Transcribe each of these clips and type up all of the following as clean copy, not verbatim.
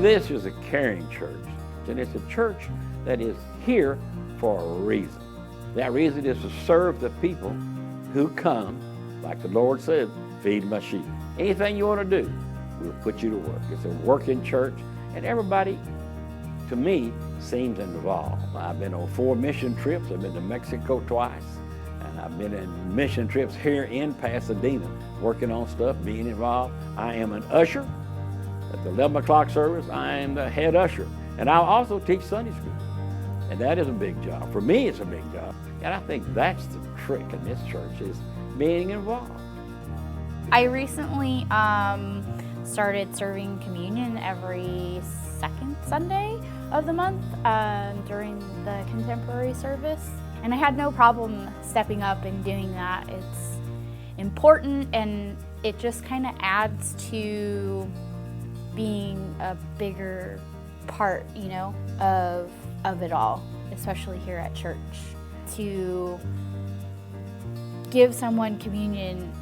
This is a caring church, and it's a church that is here for a reason. That reason is to serve the people who come, like the Lord said, feed my sheep. Anything you want to do, we'll put you to work. It's a working church, and everybody, to me, seems involved. I've been on 4 mission trips. I've been to Mexico twice, and I've been in mission trips here in Pasadena, working on stuff, being involved. I am an usher. At the 11 o'clock service, I am the head usher, and I'll also teach Sunday school. And that is a big job. For me, it's a big job. And I think that's the trick in this church, is being involved. I recently started serving communion every second Sunday of the month during the contemporary service. And I had no problem stepping up and doing that. It's important, and it just kind of adds to being a bigger part, of it all, especially here at church. To give someone communion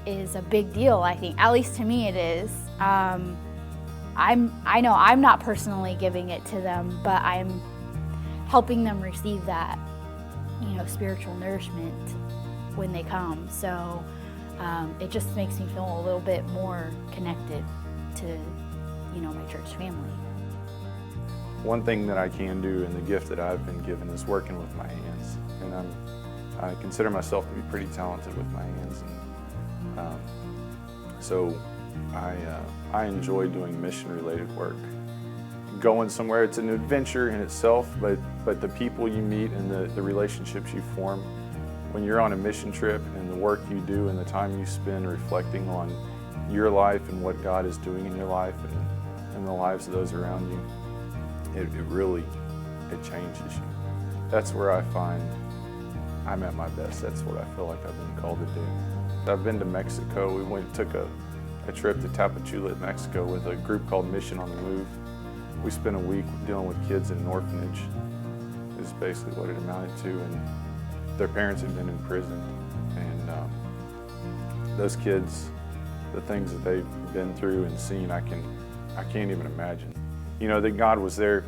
is a big deal, I think. At least to me it is. I know I'm not personally giving it to them, but I'm helping them receive that, spiritual nourishment when they come. So it just makes me feel a little bit more connected to, my church family. One thing that I can do, and the gift that I've been given, is working with my hands. And I consider myself to be pretty talented with my hands. And so I enjoy doing mission-related work. Going somewhere, it's an adventure in itself, but the people you meet and the relationships you form when you're on a mission trip, and the work you do and the time you spend reflecting on your life and what God is doing in your life and the lives of those around you, it really changes you. That's where I find I'm at my best. That's what I feel like I've been called to do. I've been to Mexico. We took a trip to Tapachula, Mexico, with a group called Mission on the Move. We spent a week dealing with kids in an orphanage, is basically what it amounted to, and their parents had been in prison. And those kids, the things that they've been through and seen, I can't even imagine. That God was there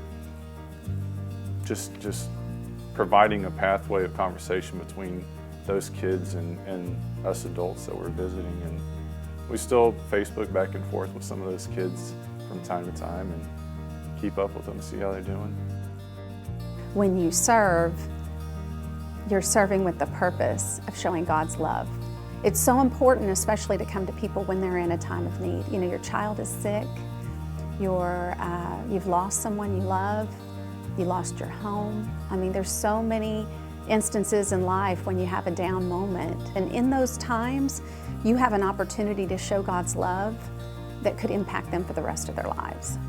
just providing a pathway of conversation between those kids and us adults that we're visiting. And we still Facebook back and forth with some of those kids from time to time and keep up with them, see how they're doing. When you serve, you're serving with the purpose of showing God's love. It's so important, especially to come to people when they're in a time of need. Your child is sick, you've lost someone you love, you lost your home. There's so many instances in life when you have a down moment. And in those times, you have an opportunity to show God's love that could impact them for the rest of their lives.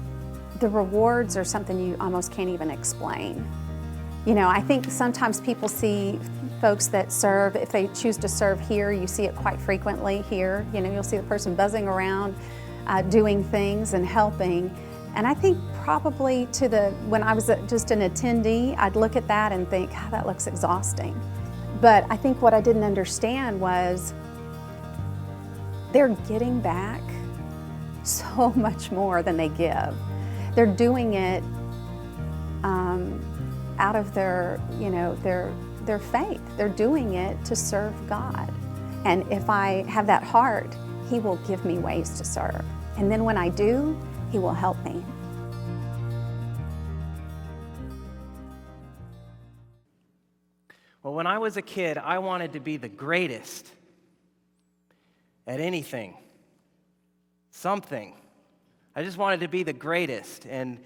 The rewards are something you almost can't even explain. I think sometimes people see folks that serve, if they choose to serve here, you see it quite frequently here. You'll see the person buzzing around, doing things and helping. And I think probably when I was just an attendee, I'd look at that and think, that looks exhausting. But I think what I didn't understand was they're getting back so much more than they give. They're doing it out of their faith. They're doing it to serve God. And if I have that heart, He will give me ways to serve. And then when I do, He will help me. Well, when I was a kid, I wanted to be the greatest at anything, something. I just wanted to be the greatest. And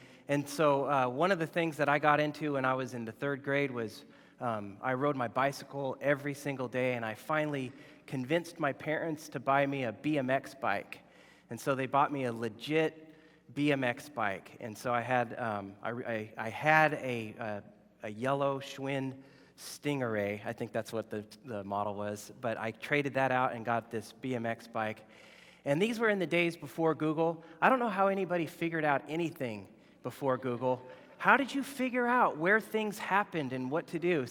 so one of the things that I got into when I was in the 3rd grade was I rode my bicycle every single day, and I finally convinced my parents to buy me a BMX bike. And so they bought me a legit BMX bike. And so I had a yellow Schwinn Stingeray. I think that's what the model was. But I traded that out and got this BMX bike. And these were in the days before Google. I don't know how anybody figured out anything before Google. How did you figure out where things happened and what to do?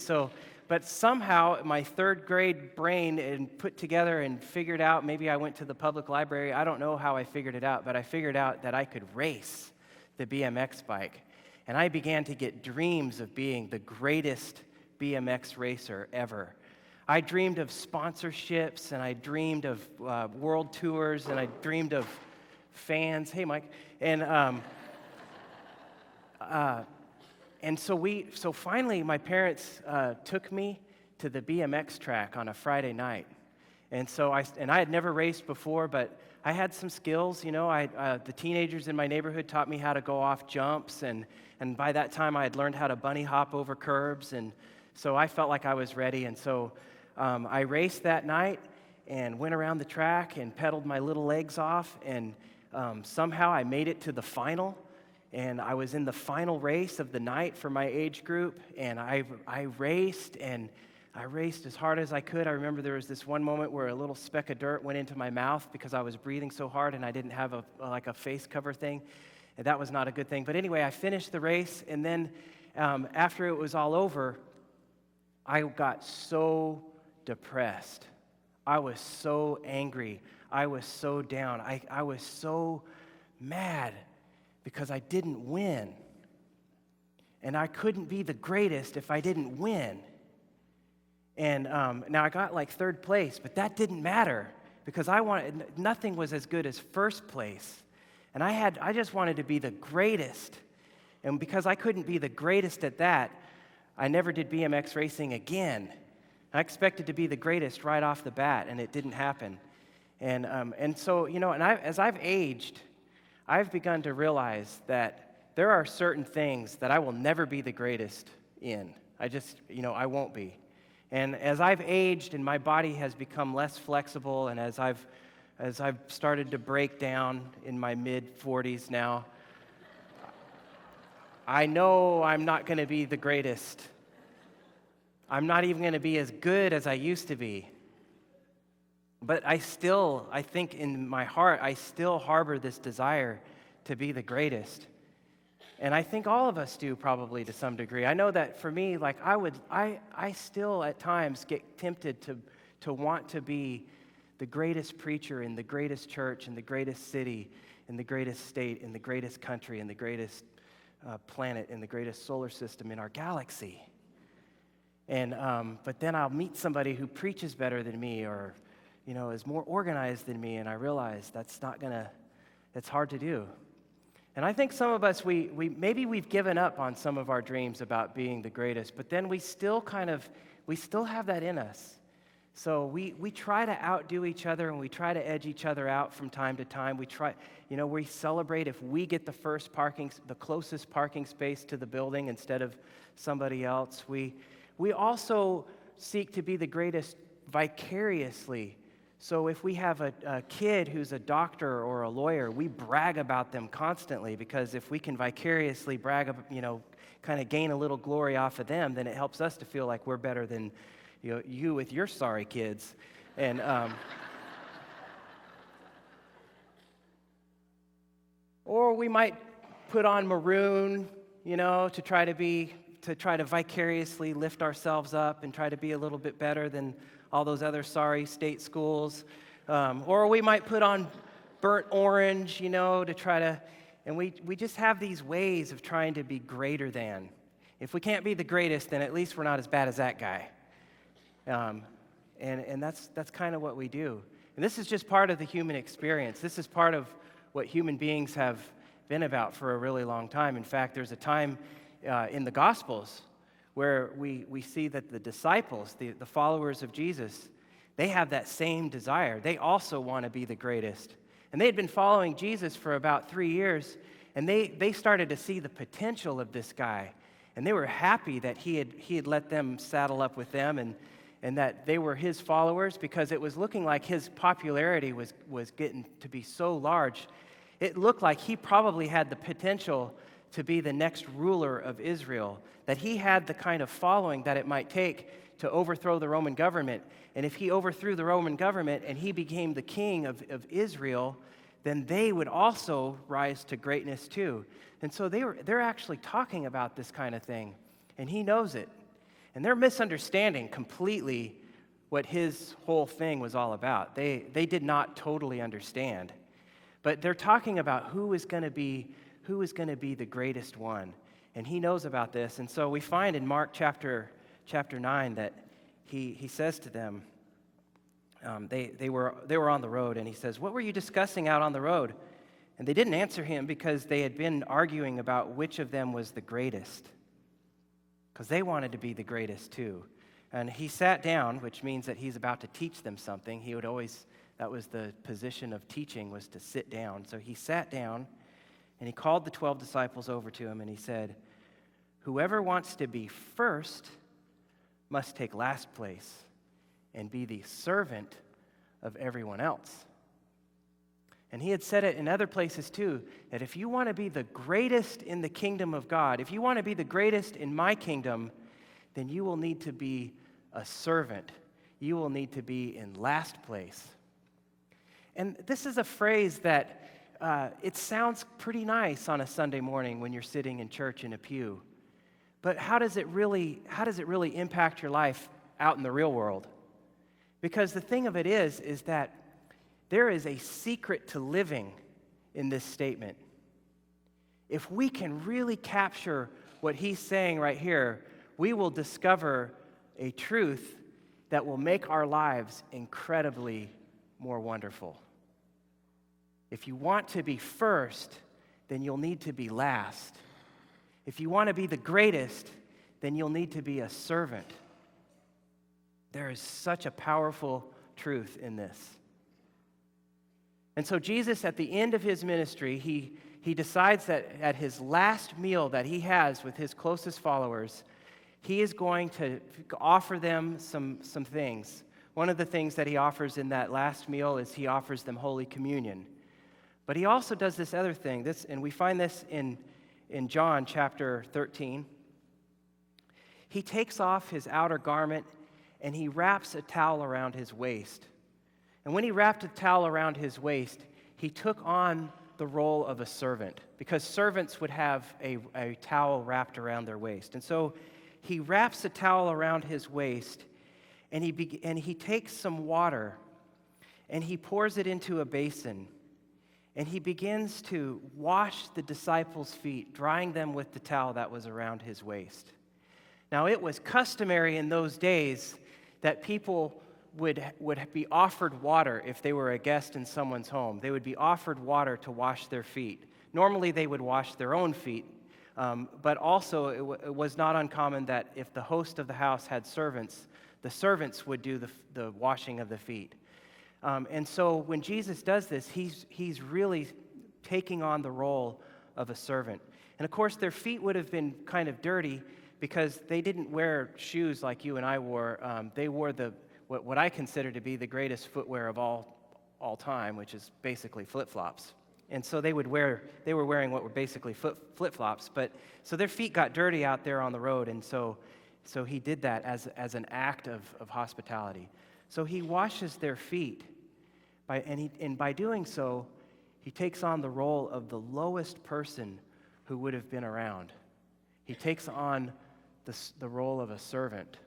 But somehow my 3rd grade brain put together and figured out, maybe I went to the public library. I don't know how I figured it out, but I figured out that I could race. the BMX bike. And I began to get dreams of being the greatest BMX racer ever. I dreamed of sponsorships, and I dreamed of world tours, and I dreamed of fans. Hey, Mike. And so finally, my parents took me to the BMX track on a Friday night. And so I had never raced before, but I had some skills. You know, the teenagers in my neighborhood taught me how to go off jumps, and by that time I had learned how to bunny hop over curbs, and so I felt like I was ready. And so I raced that night and went around the track and pedaled my little legs off, and somehow I made it to the final. And I was in the final race of the night for my age group, and I raced, and I raced as hard as I could. I remember there was this one moment where a little speck of dirt went into my mouth because I was breathing so hard, and I didn't have a face cover thing, and that was not a good thing. But anyway, I finished the race, and then after it was all over, I got so depressed. I was so angry. I was so down. I was so mad because I didn't win. And I couldn't be the greatest if I didn't win. And now I got like third place, but that didn't matter because nothing was as good as first place. And I just wanted to be the greatest. And because I couldn't be the greatest at that, I never did BMX racing again. I expected to be the greatest right off the bat, and it didn't happen. And so, you know, as I've aged, I've begun to realize that there are certain things that I will never be the greatest in. I won't be. And as I've aged and my body has become less flexible, and as I've started to break down in my mid-40s now, I know I'm not going to be the greatest. I'm not even going to be as good as I used to be. But I think in my heart, I still harbor this desire to be the greatest. And I think all of us do probably to some degree. I know that for me, like I still at times get tempted to want to be the greatest preacher in the greatest church, in the greatest city, in the greatest state, in the greatest country, in the greatest planet, in the greatest solar system in our galaxy. And but then I'll meet somebody who preaches better than me, or is more organized than me, and I realize that's hard to do. And I think some of us, maybe we've given up on some of our dreams about being the greatest, but then we still have that in us. So we try to outdo each other, and we try to edge each other out from time to time. We celebrate if we get the closest parking space to the building instead of somebody else. We also seek to be the greatest vicariously. So if we have a kid who's a doctor or a lawyer, we brag about them constantly, because if we can vicariously brag, kind of gain a little glory off of them, then it helps us to feel like we're better than you with your sorry kids. And or we might put on maroon, to try to vicariously lift ourselves up and try to be a little bit better than all those other sorry state schools. Or we might put on burnt orange, to try to, and we just have these ways of trying to be greater than. If we can't be the greatest, then at least we're not as bad as that guy. And that's kind of what we do. And this is just part of the human experience. This is part of what human beings have been about for a really long time. In fact, there's a time in the Gospels where we see that the disciples, the followers of Jesus, they have that same desire. They also want to be the greatest. And they had been following Jesus for about 3 years, and they started to see the potential of this guy. And they were happy that he had let them saddle up with them, and that they were his followers, because it was looking like his popularity was getting to be so large. It looked like he probably had the potential to be the next ruler of Israel, that he had the kind of following that it might take to overthrow the Roman government. And if he overthrew the Roman government and he became the king of Israel, then they would also rise to greatness too. And so they're actually talking about this kind of thing, and he knows it. And they're misunderstanding completely what his whole thing was all about. They did not totally understand. But they're talking about who is going to be who is going to be the greatest one. And he knows about this. And so we find in Mark chapter 9 that he says to them, they were on the road, and he says, "What were you discussing out on the road?" And they didn't answer him because they had been arguing about which of them was the greatest, because they wanted to be the greatest too. And he sat down, which means that he's about to teach them something. He would always, that was the position of teaching, was to sit down. So he sat down, and he called the 12 disciples over to him, and he said, "Whoever wants to be first must take last place and be the servant of everyone else." And he had said it in other places too, that if you want to be the greatest in the kingdom of God, if you want to be the greatest in my kingdom, then you will need to be a servant. You will need to be in last place. And this is a phrase that it sounds pretty nice on a Sunday morning when you're sitting in church in a pew. But how does it really impact your life out in the real world? Because the thing of it is that there is a secret to living in this statement. If we can really capture what he's saying right here, we will discover a truth that will make our lives incredibly more wonderful. If you want to be first, then you'll need to be last. If you want to be the greatest, then you'll need to be a servant. There is such a powerful truth in this. And so Jesus, at the end of his ministry, he decides that at his last meal that he has with his closest followers, he is going to offer them some things. One of the things that he offers in that last meal is he offers them Holy Communion. But he also does this other thing, and we find this in John chapter 13. He takes off his outer garment and he wraps a towel around his waist. And when he wrapped a towel around his waist, he took on the role of a servant, because servants would have a towel wrapped around their waist. And so he wraps a towel around his waist, and he takes some water, and he pours it into a basin, and he begins to wash the disciples' feet, drying them with the towel that was around his waist. Now, it was customary in those days that people would be offered water if they were a guest in someone's home. They would be offered water to wash their feet. Normally, they would wash their own feet, but also it was not uncommon that if the host of the house had servants, the servants would do the washing of the feet. And so when Jesus does this, he's really taking on the role of a servant. And of course, their feet would have been kind of dirty because they didn't wear shoes like you and I wore. They wore what I consider to be the greatest footwear of all time, which is basically flip-flops. And so they were wearing what were basically flip-flops. But so their feet got dirty out there on the road, and so he did that as an act of hospitality. So he washes their feet, and by doing so, he takes on the role of the lowest person who would have been around. He takes on the role of a servant.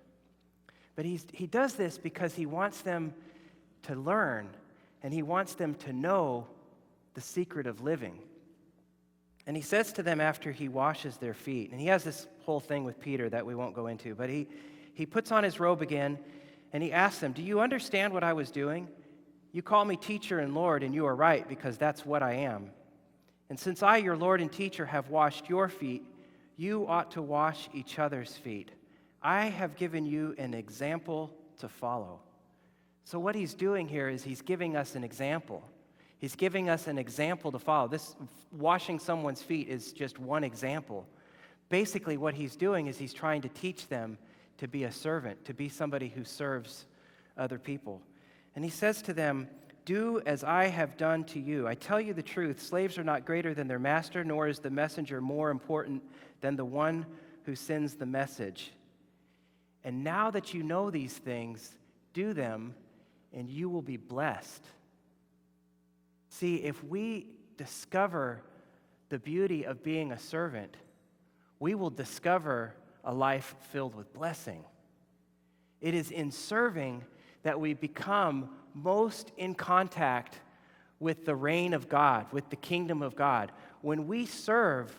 But he does this because he wants them to learn, and he wants them to know the secret of living. And he says to them after he washes their feet, and he has this whole thing with Peter that we won't go into, but he puts on his robe again, and he asks them, "Do you understand what I was doing? You call me teacher and Lord, and you are right, because that's what I am. And since I, your Lord and teacher, have washed your feet, you ought to wash each other's feet. I have given you an example to follow." So what he's doing here is he's giving us an example. He's giving us an example to follow. This washing someone's feet is just one example. Basically, what he's doing is he's trying to teach them to be a servant, to be somebody who serves other people. And he says to them, "Do as I have done to you. I tell you the truth, slaves are not greater than their master, nor is the messenger more important than the one who sends the message. And now that you know these things, do them, and you will be blessed." See, if we discover the beauty of being a servant, we will discover a life filled with blessing. It is in serving that we become most in contact with the reign of God, with the kingdom of God. When we serve,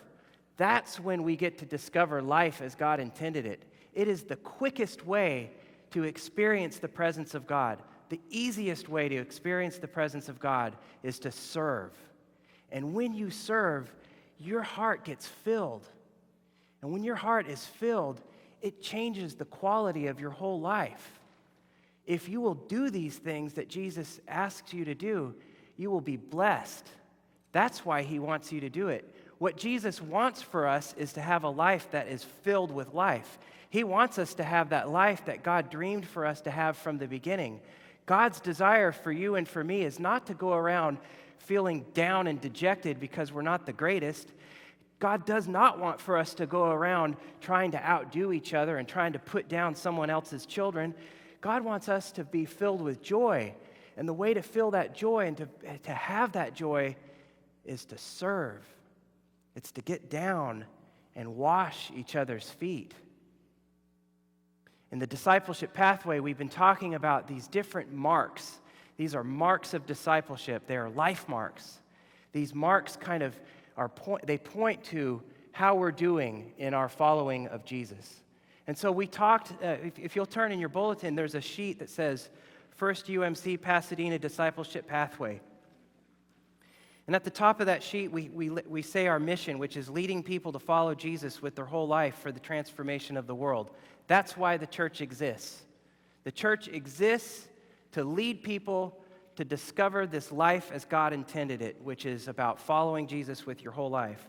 that's when we get to discover life as God intended it. It is the quickest way to experience the presence of God. The easiest way to experience the presence of God is to serve. And when you serve, your heart gets filled. And when your heart is filled, it changes the quality of your whole life. If you will do these things that Jesus asks you to do, you will be blessed. That's why he wants you to do it. What Jesus wants for us is to have a life that is filled with life. He wants us to have that life that God dreamed for us to have from the beginning. God's desire for you and for me is not to go around feeling down and dejected because we're not the greatest. God does not want for us to go around trying to outdo each other and trying to put down someone else's children. God wants us to be filled with joy. And the way to fill that joy and to have that joy is to serve. It's to get down and wash each other's feet. In the discipleship pathway, we've been talking about these different marks. These are marks of discipleship. They are life marks. These marks kind of they point to how we're doing in our following of Jesus. And so we talked, if you'll turn in your bulletin, there's a sheet that says First UMC Pasadena Discipleship Pathway. And at the top of that sheet, we say our mission, which is leading people to follow Jesus with their whole life for the transformation of the world. That's why the church exists. The church exists to lead people to discover this life as God intended it, which is about following Jesus with your whole life.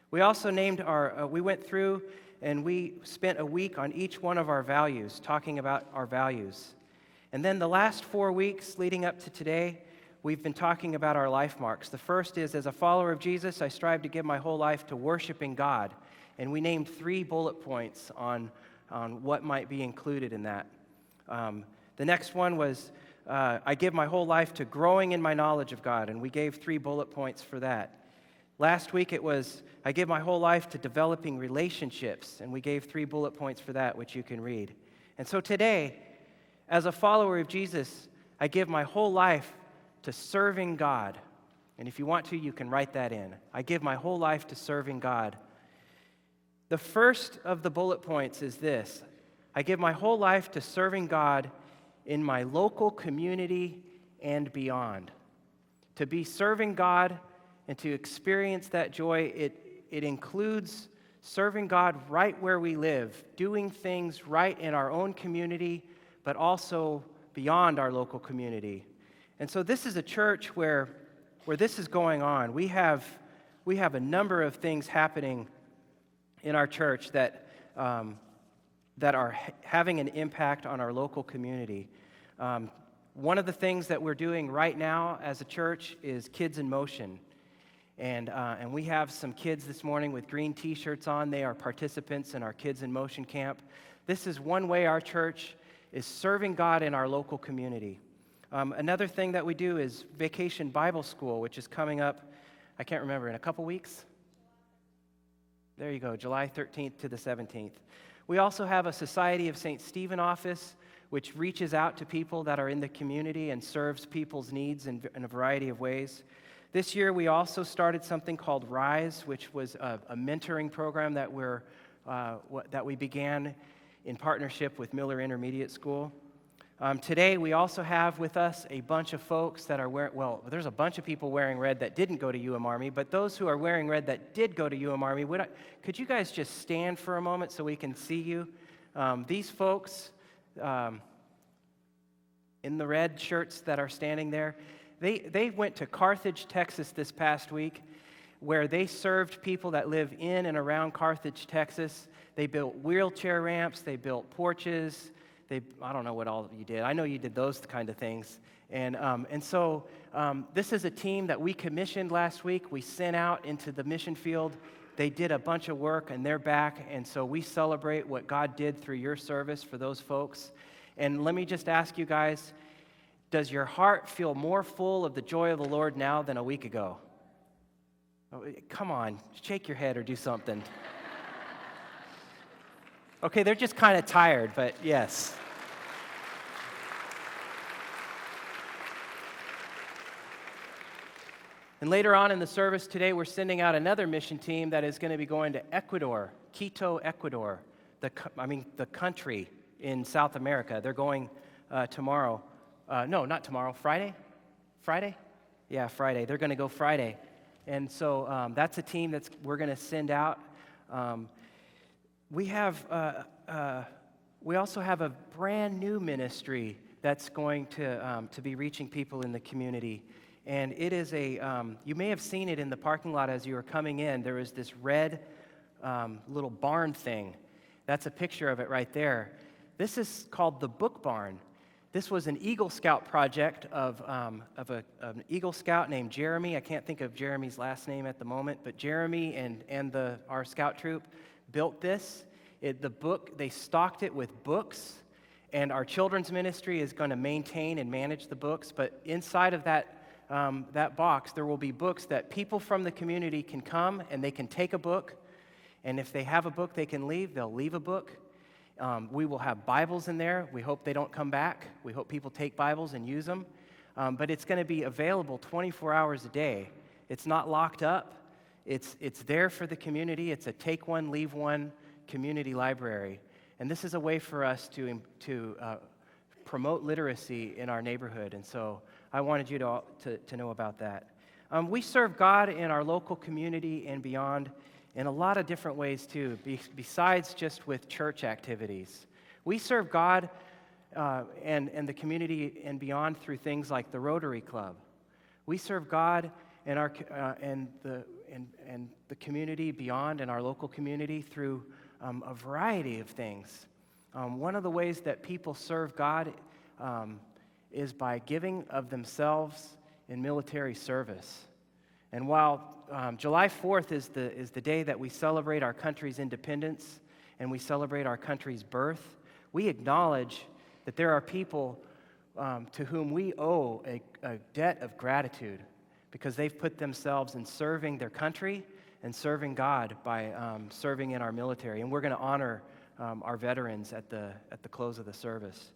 We also named we went through and we spent a week on each one of our values, talking about our values. And then the last 4 weeks leading up to today, we've been talking about our life marks. The first is, as a follower of Jesus, I strive to give my whole life to worshiping God. And we named 3 bullet points on what might be included in that. The next one was, I give my whole life to growing in my knowledge of God, and we gave 3 bullet points for that. Last week it was, I give my whole life to developing relationships, and we gave 3 bullet points for that, which you can read. And so today, as a follower of Jesus, I give my whole life to serving God. And if you want to, you can write that in. I give my whole life to serving God. The first of the bullet points is this: I give my whole life to serving God in my local community and beyond. To be serving God and to experience that joy, it includes serving God right where we live, doing things right in our own community, but also beyond our local community. And so this is a church where this is going on. We have a number of things happening in our church that are having an impact on our local community. One of the things that we're doing right now as a church is Kids in Motion. And we have some kids this morning with green T-shirts on. They are participants in our Kids in Motion camp. This is one way our church is serving God in our local community. Another thing that we do is Vacation Bible School, which is coming up, I can't remember, in a couple weeks? There you go, July 13th to the 17th. We also have a Society of St. Stephen office, which reaches out to people that are in the community and serves people's needs in a variety of ways. This year, we also started something called RISE, which was a mentoring program that we began in partnership with Miller Intermediate School. Today, we also have with us a bunch of folks that are there's a bunch of people wearing red that didn't go to UM Army, but those who are wearing red that did go to UM Army, could you guys just stand for a moment so we can see you? These folks in the red shirts that are standing there, they went to Carthage, Texas this past week, where they served people that live in and around Carthage, Texas. They built wheelchair ramps, they built porches. I don't know what all you did. I know you did those kind of things. And so this is a team that we commissioned last week. We sent out into the mission field. They did a bunch of work, and they're back. And so we celebrate what God did through your service for those folks. And let me just ask you guys, does your heart feel more full of the joy of the Lord now than a week ago? Oh, come on, shake your head or do something. Okay, they're just kind of tired, but yes. And later on in the service today, we're sending out another mission team that is going to be going to Ecuador, Quito, Ecuador, the country in South America. They're going tomorrow. No, not tomorrow. Friday? Friday? Yeah, Friday. They're going to go Friday. And so that's a team we're going to send out. We also have a brand new ministry that's going to be reaching people in the community. And it is you may have seen it in the parking lot as you were coming in. There was this red little barn thing. That's a picture of it right there. This is called the Book Barn. This was an Eagle Scout project of an Eagle Scout named Jeremy. I can't think of Jeremy's last name at the moment, but Jeremy and our scout troop built this. They stocked it with books, and our children's ministry is going to maintain and manage the books. But inside of that box, there will be books that people from the community can come and they can take a book, and if they have a book they can leave, they'll leave a book. We will have Bibles in there. We hope they don't come back. We hope people take Bibles and use them. But it's going to be available 24 hours a day. It's not locked up. It's there for the community. It's a take one, leave one community library. And this is a way for us to promote literacy in our neighborhood. And so I wanted you to know about that. We serve God in our local community and beyond in a lot of different ways too, besides just with church activities. We serve God and the community and beyond through things like the Rotary Club. We serve God and the community beyond and our local community through a variety of things. One of the ways that people serve God is by giving of themselves in military service. And while July 4th is the day that we celebrate our country's independence and we celebrate our country's birth, we acknowledge that there are people to whom we owe a debt of gratitude because they've put themselves in serving their country and serving God by serving in our military. And we're going to honor our veterans at the close of the service.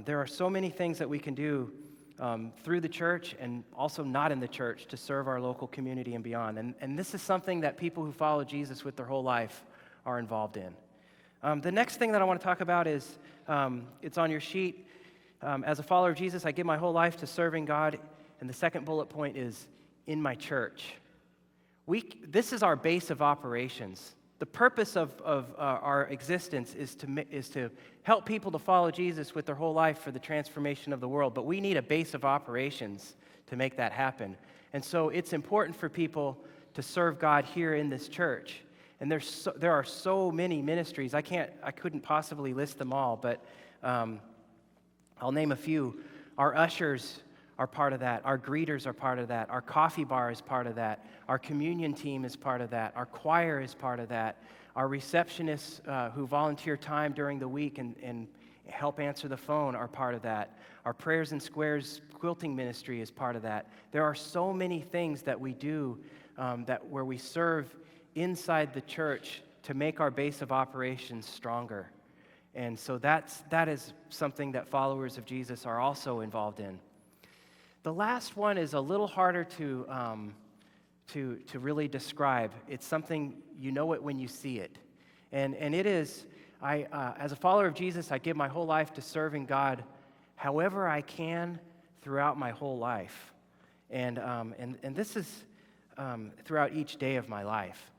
There are so many things that we can do through the church and also not in the church to serve our local community and beyond. And this is something that people who follow Jesus with their whole life are involved in. The next thing that I want to talk about is, it's on your sheet. As a follower of Jesus, I give my whole life to serving God. And the second bullet point is, in my church. This is our base of operations. The purpose of our existence is to help people to follow Jesus with their whole life for the transformation of the world. But we need a base of operations to make that happen. And so it's important for people to serve God here in this church. And there are so many ministries. I couldn't possibly list them all, but I'll name a few. Our ushers are part of that. Our greeters are part of that. Our coffee bar is part of that. Our communion team is part of that. Our choir is part of that. Our receptionists who volunteer time during the week and help answer the phone are part of that. Our Prayers and Squares quilting ministry is part of that. There are so many things that we do where we serve inside the church to make our base of operations stronger. And so that is something that followers of Jesus are also involved in. The last one is a little harder to really describe. It's something, you know it when you see it. And it is, as a follower of Jesus, I give my whole life to serving God however I can throughout my whole life. And this is throughout each day of my life.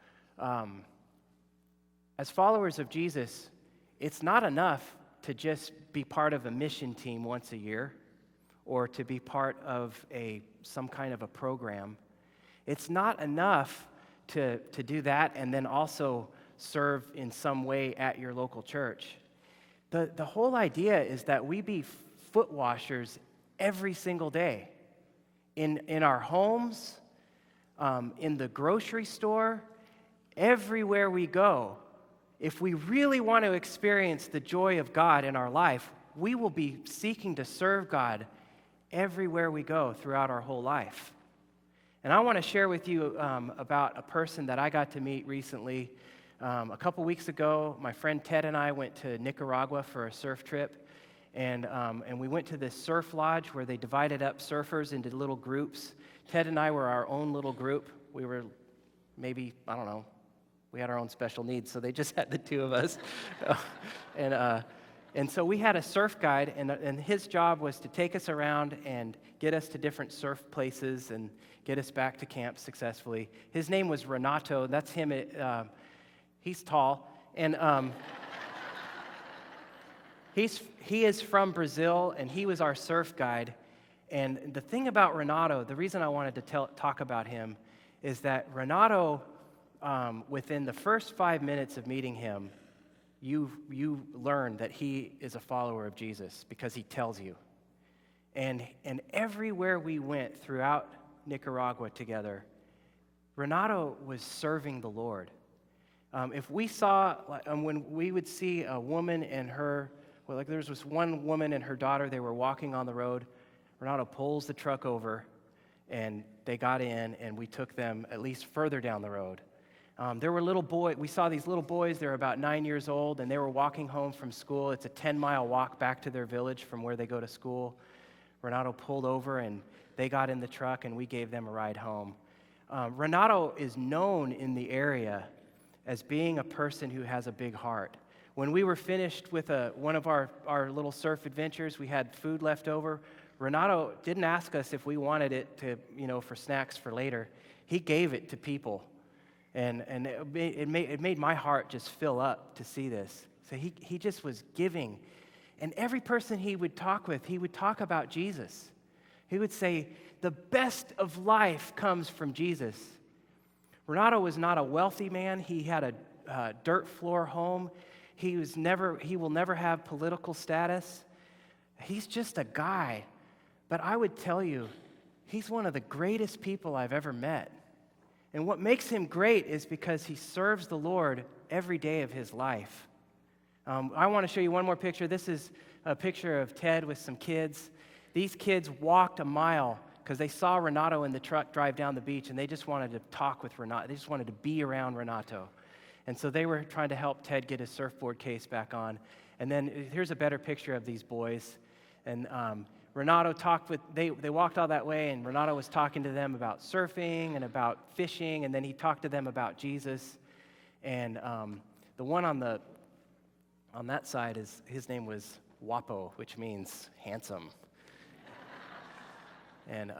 As followers of Jesus, it's not enough to just be part of a mission team once a year or to be part of some kind of a program. It's not enough to do that and then also serve in some way at your local church. The whole idea is that we be foot washers every single day in our homes, in the grocery store, everywhere we go. If we really want to experience the joy of God in our life, we will be seeking to serve God everywhere we go throughout our whole life. And I want to share with you about a person that I got to meet recently. A couple weeks ago, my friend Ted and I went to Nicaragua for a surf trip. And we went to this surf lodge where they divided up surfers into little groups. Ted and I were our own little group. We were maybe, I don't know, we had our own special needs, so they just had the two of us. And so we had a surf guide, and his job was to take us around and get us to different surf places and get us back to camp successfully. His name was Renato. That's him. He's tall. And he is from Brazil, and he was our surf guide. And the thing about Renato, the reason I wanted to talk about him, is that Renato, within the first 5 minutes of meeting him, you learn that he is a follower of Jesus because he tells you. And everywhere we went throughout Nicaragua together, Renato was serving the Lord. If we saw, when we would see a woman and her, well, like there was this one woman and her daughter, they were walking on the road, Renato pulls the truck over, and they got in, and we took them at least further down the road. There were little boys, we saw these little boys, they were about 9 years old, and they were walking home from school. It's a 10-mile walk back to their village from where they go to school. Renato pulled over, and they got in the truck, and we gave them a ride home. Renato is known in the area as being a person who has a big heart. When we were finished with one of our little surf adventures, we had food left over. Renato didn't ask us if we wanted it to, for snacks for later. He gave it to people. And it made my heart just fill up to see this. So he just was giving. And every person he would talk with, he would talk about Jesus. He would say, the best of life comes from Jesus. Renato was not a wealthy man. He had a dirt floor home. He will never have political status. He's just a guy. But I would tell you, he's one of the greatest people I've ever met. And what makes him great is because he serves the Lord every day of his life. I want to show you one more picture. This is a picture of Ted with some kids. These kids walked a mile because they saw Renato in the truck drive down the beach, and they just wanted to talk with Renato. They just wanted to be around Renato. And so they were trying to help Ted get his surfboard case back on. And then here's a better picture of these boys. And Renato they walked all that way, and Renato was talking to them about surfing and about fishing, and then he talked to them about Jesus. And the one on that side, his name was Guapo, which means handsome. And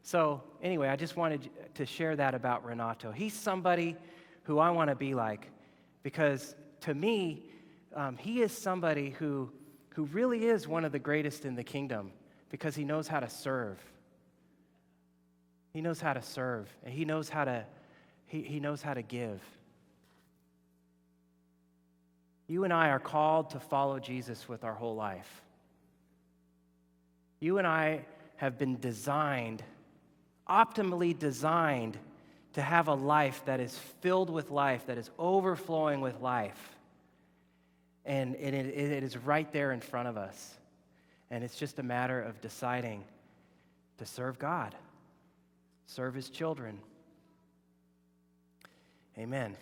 so anyway, I just wanted to share that about Renato. He's somebody who I want to be like, because to me, he is somebody who really is one of the greatest in the kingdom because he knows how to serve. He knows how to serve, and he knows how to give. You and I are called to follow Jesus with our whole life. You and I have been optimally designed to have a life that is filled with life, that is overflowing with life. And it is right there in front of us. And it's just a matter of deciding to serve God, serve his children. Amen.